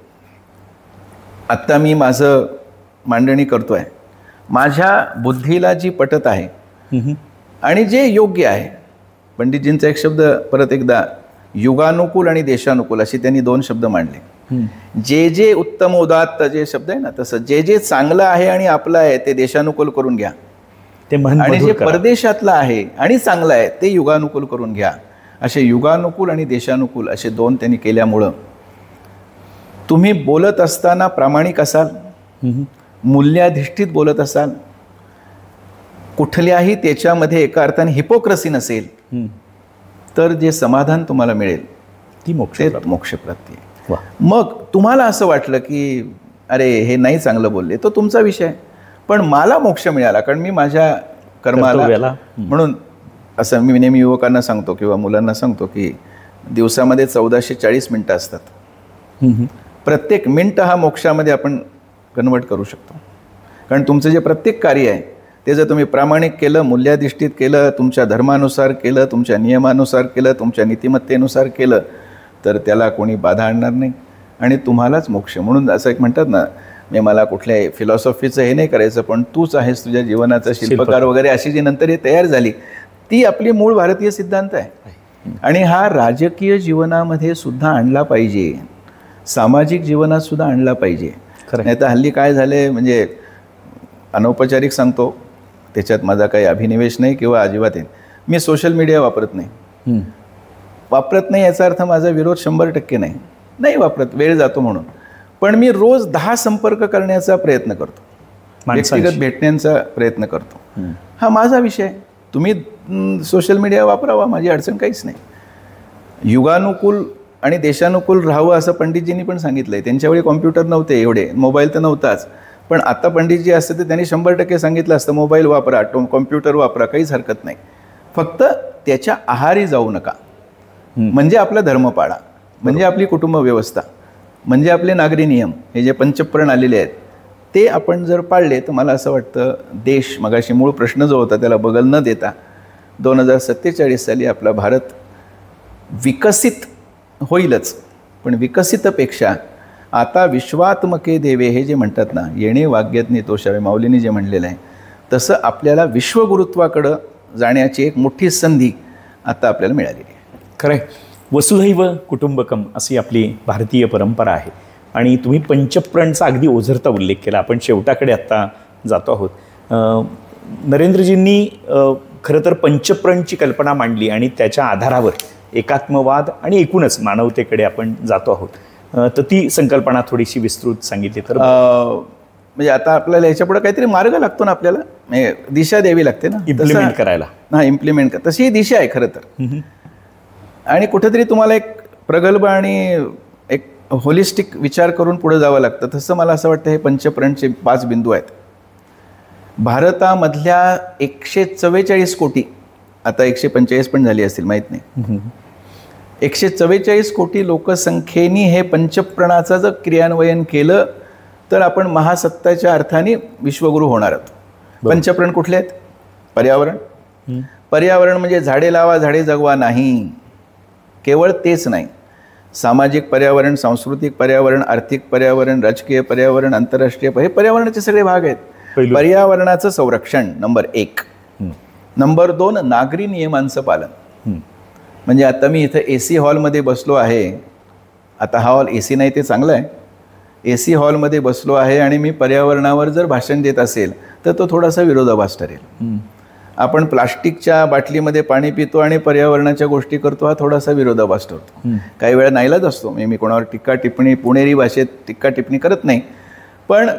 आत्ता मी माझं मांडणी करतोय, माझ्या बुद्धीला जी पटत आहे आणि जे योग्य आहे. पंडितजींचा एक शब्द परत एकदा, युगानुकूल आणि देशानुकूल, अशी त्यांनी 2 शब्द मांडले. जे जे उत्तम उदात्त जे शब्द आहे ना, तसं जे जे चांगलं आहे आणि आपलं आहे ते देशानुकूल करून घ्या, आणि जे परदेशातलं आहे आणि चांगलं आहे ते युगानुकूल करून घ्या. असे युगानुकूल आणि देशानुकूल असे 2 त्यांनी केल्यामुळं तुम्ही बोलत असताना प्रामाणिक असाल, मूल्याधिष्ठित बोलत असाल, कुठल्याही त्याच्यामध्ये एका अर्थाने हिपोक्रसी नसेल, तर जे समाधान तुम्हाला मिळेल ती मोक्षप्राप्ती आहे. मग तुम्हाला असं वाटलं की अरे हे नाही चांगलं बोलले, तो तुमचा विषय आहे, पण मला मोक्ष मिळाला कारण मी माझ्या कर्माला. म्हणून असं मी नेहमी युवकांना सांगतो किंवा मुलांना सांगतो की दिवसामध्ये 1440 मिनटं असतात. प्रत्येक मिनटं हा मोक्षामध्ये आपण कन्वर्ट करू शकतो. कारण तुमचं जे प्रत्येक कार्य आहे ते जर तुम्ही प्रामाणिक केलं, मूल्याधिष्ठित केलं, तुमच्या धर्मानुसार केलं, तुमच्या नियमानुसार केलं, तुमच्या नीतिमत्तेनुसार केलं, तर त्याला कोणी बाधा आणणार नाही आणि तुम्हालाच मोक्ष. म्हणून असं एक म्हणतात ना, मी मला कुठल्या फिलॉसॉफीचं हे नाही करायचं, पण तूच आहेस तुझ्या जीवनाचा शिल्पकार वगैरे, अशी जी नंतर ही तयार झाली, ती आपली मूळ भारतीय सिद्धांत आहे. आणि हा राजकीय जीवनामध्ये सुद्धा आणला पाहिजे, सामाजिक जीवनात सुद्धा आणला पाहिजे. नाही तर हल्ली काय झाले, म्हणजे अनौपचारिक सांगतो, त्याच्यात माझा काही अभिनिवेश नाही किंवा अजिबात आहे, मी सोशल मीडिया वापरत नाही याचा अर्थ माझा विरोध 100% नाही वापरत, वेळ जातो म्हणून. पण मी रोज 10 संपर्क करण्याचा प्रयत्न करतो, व्यक्तिगत भेटण्याचा प्रयत्न करतो. हा माझा विषय. तुम्ही सोशल मीडिया वापरावा, माझी अडचण काहीच नाही. युगानुकूल आणि देशानुकूल राहावं असं पंडितजींनी पण सांगितलं आहे. त्यांच्यावेळी कॉम्प्युटर नव्हते एवढे, मोबाईल तर नव्हताच, पण आता पंडितजी असते तर त्यांनी 100% सांगितलं असतं, मोबाईल वापरा, कॉम्प्युटर वापरा, काहीच हरकत नाही, फक्त त्याच्या आहारी जाऊ नका. म्हणजे आपला धर्म पाळा, म्हणजे आपली कुटुंब व्यवस्था, म्हणजे आपले नागरी नियम, हे जे पंचप्रण आलेले आहेत ते आपण जर पाळले तर मला असं वाटतं देश, मगाशी मूळ प्रश्न जो होता त्याला बगल न देता 2047 साली आपला भारत विकसित होईलच. पण विकसितपेक्षा आता विश्वात्मके देवे हे जे म्हणतात ना, येणे वाग्यज्ञे तोषावे, माऊलींनी जे म्हणलेलं आहे तसं आपल्याला विश्वगुरुत्वाकडं जाण्याची एक मोठी संधी आता आपल्याला मिळालेली आहे. खरं आहे. वसुधैव कुटुंबकम अशी आपली भारतीय परंपरा आहे. आणि तुम्ही पंचप्रणचा अगदी ओझरता उल्लेख केला. आपण शेवटाकडे आत्ता जातो आहोत. नरेंद्रजींनी खरं तर पंचप्रणची कल्पना मांडली आणि त्याच्या आधारावर एकात्मवाद आणि एकूणच मानवतेकडे आपण जातो आहोत. तर ती संकल्पना थोडीशी विस्तृत सांगितली तर. म्हणजे आता आपल्याला याच्यापुढे काहीतरी मार्ग लागतो ना, आपल्याला दिशा द्यावी लागते ना, इम्प्लिमेंट करायला. हां, इम्प्लिमेंट कर, तशी ही दिशा आहे खरं तर. आणि कुठेतरी तुम्हाला एक प्रगल्भ आणि एक होलिस्टिक विचार करून पुढे जावं लागतं. तसं मला असं वाटतं हे पंचप्रणचे 5 बिंदू आहेत. भारतामधल्या 144 कोटी, आता 145 पण झाली असतील माहीत नाही, 144 कोटी लोकसंख्येनी हे पंचप्रणाचं जर क्रियान्वयन केलं तर आपण महासत्ताच्या अर्थाने विश्वगुरू होणार आहोत. पंचप्रण कुठले आहेत? पर्यावरण. पर्यावरण म्हणजे झाडे लावा झाडे जगवा नाही, केवळ तेच नाही. सामाजिक पर्यावरण, सांस्कृतिक पर्यावरण, आर्थिक पर्यावरण, राजकीय पर्यावरण, आंतरराष्ट्रीय, हे पर्यावरणाचे सगळे भाग आहेत. पर्यावरणाचं संरक्षण नंबर 1. नंबर 2, नागरी नियमांचं पालन. म्हणजे आता मी इथं AC हॉलमध्ये बसलो आहे, आता हा हॉल AC नाही ते चांगलं आहे, AC हॉलमध्ये बसलो आहे आणि मी पर्यावरणावर जर भाषण देत असेल तर तो थोडासा विरोधाभास ठरेल. आपण प्लास्टिकच्या बाटलीमध्ये पाणी पितो आणि पर्यावरणाच्या गोष्टी करतो, हा थोडासा विरोधाभास ठरतो. काही वेळा नाईलाज असतो. मी कोणावर टीका टिप्पणी, पुणेरी भाषेत टीका टिप्पणी करत नाही, पण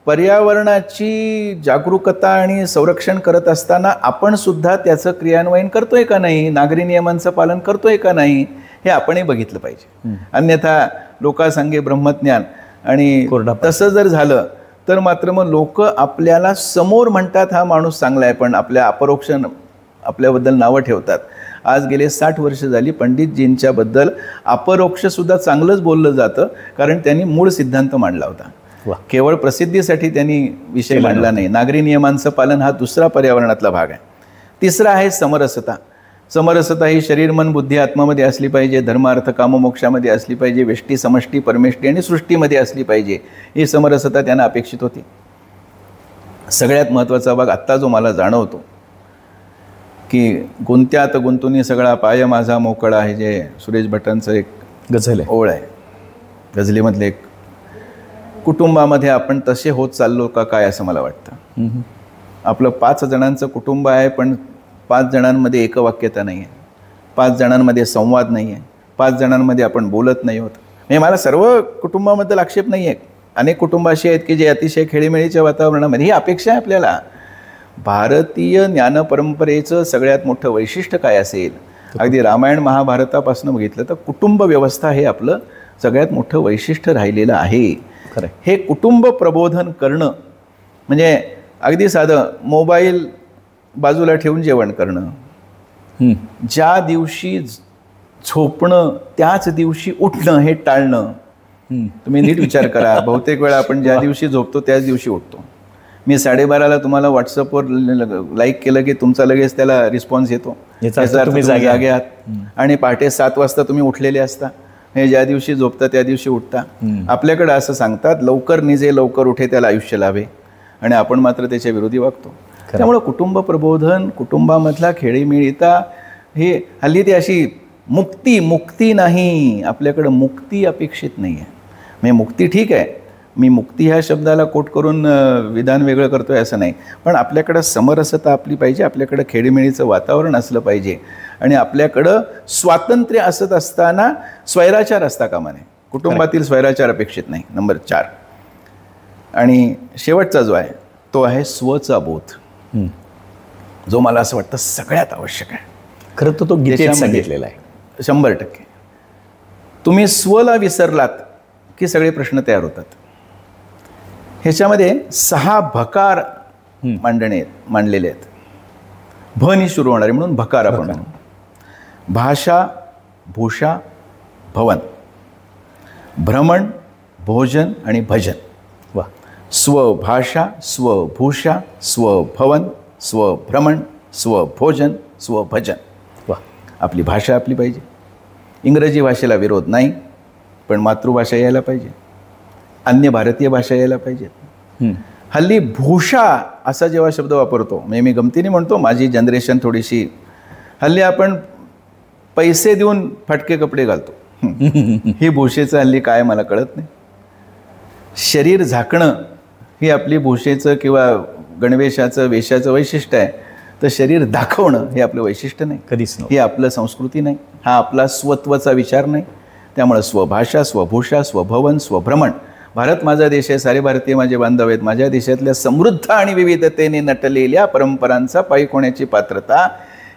पर्यावरणाची जागरूकता आणि संरक्षण करत असताना आपण सुद्धा त्याचं क्रियान्वयन करतोय का नाही, नागरी नियमांचं पालन करतोय का नाही, हे आपणही बघितलं पाहिजे. अन्यथा लोकांसांगे ब्रह्मज्ञान आणि तसं जर झालं तर मात्र मग लोक आपल्याला समोर म्हणतात हा माणूस चांगला आहे, पण आपल्या अपरोक्ष आपल्याबद्दल नावं ठेवतात. आज गेले 60 वर्ष झाली पंडितजींच्या बद्दल अपरोक्ष सुद्धा चांगलंच बोललं जातं, कारण त्यांनी मूळ सिद्धांत मांडला होता. केवळ प्रसिद्धीसाठी त्यांनी विषय मांडला नाही. नागरी नियमांचं पालन हा दुसरा पर्यावरणातला भाग आहे. तिसरा आहे समरसता. समरसता ही शरीर मन बुद्धी आत्मामध्ये असली पाहिजे, धर्म अर्थ काम मोक्षामध्ये असली पाहिजे, व्यष्टी समष्टी परमेष्टी आणि सृष्टीमध्ये असली पाहिजे. ही समरसता त्यांना अपेक्षित होती. सगळ्यात महत्त्वाचा भाग आत्ता जो मला जाणवतो की गुंत्यात गुंतुनी सगळा पाय माझा मोकळा आहे, जे सुरेश भटांचं एक गझल आहे, ओळ आहे, गझलेमधले एक. कुटुंबामध्ये आपण तसे होत चाललो का काय असं मला वाटतं. आपलं 5 जणांचं कुटुंब आहे, पण 5 जणांमध्ये एकवाक्यता नाही आहे, 5 जणांमध्ये संवाद नाही आहे, 5 जणांमध्ये आपण बोलत नाही होत. म्हणजे मला सर्व कुटुंबाबद्दल आक्षेप नाही आहे. अनेक कुटुंब अशी आहेत की जे अतिशय खेळीमेळीच्या वातावरणामध्ये, ही अपेक्षा आहे आपल्याला. भारतीय ज्ञानपरंपरेचं सगळ्यात मोठं वैशिष्ट्य काय असेल, अगदी रामायण महाभारतापासून बघितलं तर कुटुंब व्यवस्था हे आपलं सगळ्यात मोठं वैशिष्ट्य राहिलेलं आहे. हे कुटुंब प्रबोधन करणं म्हणजे अगदी साधं मोबाईल बाजूला ठेवून जेवण करणं, ज्या दिवशी झोपणं त्याच दिवशी उठणं हे टाळणं. तुम्ही नीट विचार करा, बहुतेक वेळा आपण ज्या दिवशी झोपतो त्याच दिवशी उठतो. मी 12:30ला तुम्हाला व्हॉट्सअपवर लाईक केलं की तुमचा लगेच त्याला रिस्पॉन्स येतो, तुम्ही जागे आहात. आणि पहाटे 7 वाजता तुम्ही उठलेले असता. हे ज्या दिवशी झोपता त्या दिवशी उठता. आपल्याकडे असं सांगतात, लवकर निजे लवकर उठे त्याला आयुष्य लाभे, आणि आपण मात्र त्याच्या विरोधी वागतो. त्यामुळं कुटुंब प्रबोधन, कुटुंबामधला खेळीमेळीता, हे हल्ली ती अशी मुक्ती नाही, आपल्याकडं मुक्ती अपेक्षित नाही आहे. म्हणजे मुक्ती ठीक आहे, मी मुक्ती ह्या शब्दाला कोट करून विधान वेगळं करतोय असं नाही, पण आपल्याकडं समरसता आपली पाहिजे, आपल्याकडं खेळीमेळीचं वातावरण असलं पाहिजे, आणि आपल्याकडं स्वातंत्र्य असत असताना स्वैराचार असता कामा नये. कुटुंबातील स्वैराचार अपेक्षित नाही. नंबर 4 आणि शेवटचा जो आहे तो आहे स्वचा बोध, जो मला असं वाटतं सगळ्यात आवश्यक आहे. खरं तर तो गीतेत सांगितलेला आहे. 100%. तुम्ही स्वला विसरलात की सगळे प्रश्न तयार होतात. ह्याच्यामध्ये 6 भकार मांडलेले आहेत. भनी सुरू होणारे म्हणून भकार आपण म्हणू. भाषा, भूषा, भवन, भ्रमण, भोजन आणि भजन. वा. स्वभाषा, स्वभूषा, स्वभवन, स्वभ्रमण, स्वभोजन, स्वभजन. वा. आपली भाषा आपली पाहिजे. इंग्रजी भाषेला विरोध नाही, पण मातृभाषा यायला पाहिजे, अन्य भारतीय भाषा यायला पाहिजेत. हल्ली भूषा असा जेव्हा शब्द वापरतो, म्हणजे मी गमतीने म्हणतो, माझी जनरेशन थोडीशी, हल्ली आपण पैसे देऊन फटके कपडे घालतो. ही भूषेचं हल्ली काय मला कळत नाही. शरीर झाकणं ही आपली भूषेचं किंवा गणवेशाचं वेशाचं वैशिष्ट्य आहे, तर शरीर दाखवणं हे आपलं वैशिष्ट्य नाही, कधीच नाही. ही आपलं संस्कृती नाही, हा आपला स्वत्वाचा विचार नाही. त्यामुळे स्वभाषा, स्वभूषा, स्वभवन, स्वभ्रमण. भारत माझा देश आहे, सारे भारतीय माझे बांधव आहेत. माझ्या देशातल्या समृद्ध आणि विविधतेने नटलेल्या परंपरांचा पायक होण्याची पात्रता.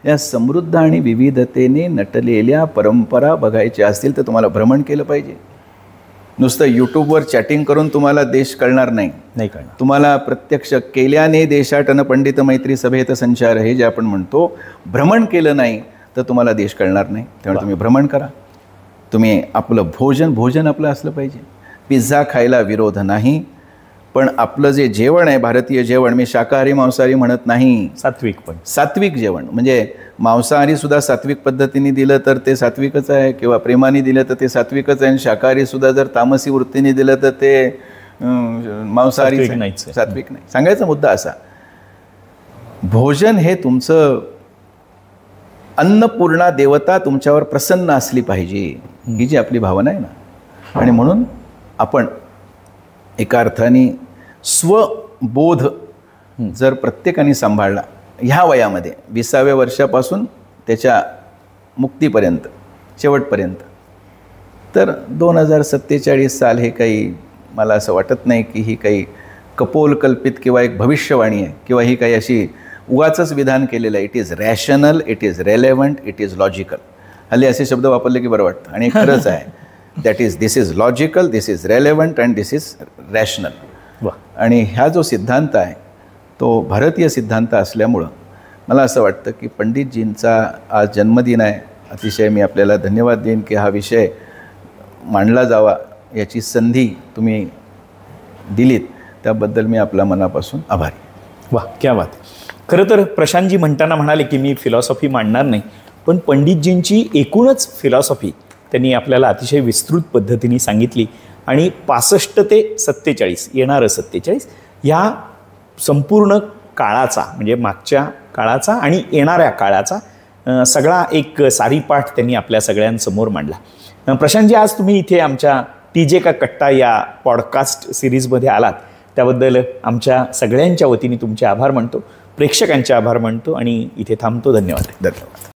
या समृद्ध आणि विविधतेने नटलेल्या परंपरा बघायच्या असतील तर तुम्हाला भ्रमण केलं पाहिजे. नुसतं यूट्यूबवर चॅटिंग करून तुम्हाला देश कळणार नाही. कळणार. तुम्हाला प्रत्यक्ष केल्याने देशाटन पंडित मैत्री सभेत संचार हे जे आपण म्हणतो, भ्रमण केलं नाही तर तुम्हाला देश कळणार नाही. त्यामुळे तुम्ही भ्रमण करा. तुम्ही आपलं भोजन आपलं असलं पाहिजे. पिझ्झा खायला विरोध नाही, पण आपलं जे जेवण आहे भारतीय जेवण, मी शाकाहारी मांसाहारी म्हणत नाही, सात्विक जेवण. म्हणजे मांसाहारी सुद्धा सात्विक पद्धतीने दिलं तर ते सात्विकच आहे, किंवा प्रेमाने दिलं तर ते सात्विकच आहे. आणि शाकाहारी सुद्धा जर तामसी वृत्तीने दिलं तर ते मांसाहारी सात्विक नाही. सांगायचा मुद्दा असा, भोजन हे तुमचं अन्नपूर्णा देवता तुमच्यावर प्रसन्न असली पाहिजे, ही जी आपली भावना आहे ना. आणि म्हणून आपण एका अर्थाने स्वबोध जर प्रत्येकाने सांभाळला ह्या वयामध्ये, 20व्या वर्षापासून त्याच्या मुक्तीपर्यंत, शेवटपर्यंत, तर 2047 साल हे काही मला असं वाटत नाही की ही काही कपोलकल्पित किंवा एक भविष्यवाणी आहे, किंवा ही काही अशी उगाचच विधान केलेलं आहे. It is rational, it is relevant, it is logical. हल्ली असे शब्द वापरले की बरं वाटतं, आणि खरंच आहे. This is logical, this is relevant and this is rational. आणि ह्या जो सिद्धांत आहे तो भारतीय सिद्धांत असल्यामुळं मला असं वाटतं की पंडितजींचा आज जन्मदिन आहे. अतिशय मी आपल्याला धन्यवाद देईन की हा विषय मांडला जावा, याची संधी तुम्ही दिलीत, त्याबद्दल मी आपल्या मनापासून आभारी. वा, क्या बात. खरं तर प्रशांतजी म्हणताना म्हणाले की मी फिलॉसॉफी मांडणार नाही, पण पंडितजींची एकूणच फिलॉसॉफी त्यांनी आपल्याला अतिशय विस्तृत पद्धतीने सांगितली. आणि 65 ते 47 येणारं 47 ह्या संपूर्ण काळाचा, म्हणजे मागच्या काळाचा आणि येणाऱ्या काळाचा सगळा एक सारीपाठ त्यांनी आपल्या सगळ्यांसमोर मांडला. प्रशांतजी, आज तुम्ही इथे आमच्या टीजे का कट्टा या पॉडकास्ट सिरीजमध्ये आलात, त्याबद्दल आमच्या सगळ्यांच्या वतीने तुमचे आभार मानतो, प्रेक्षकांचे आभार मानतो आणि इथे थांबतो. धन्यवाद.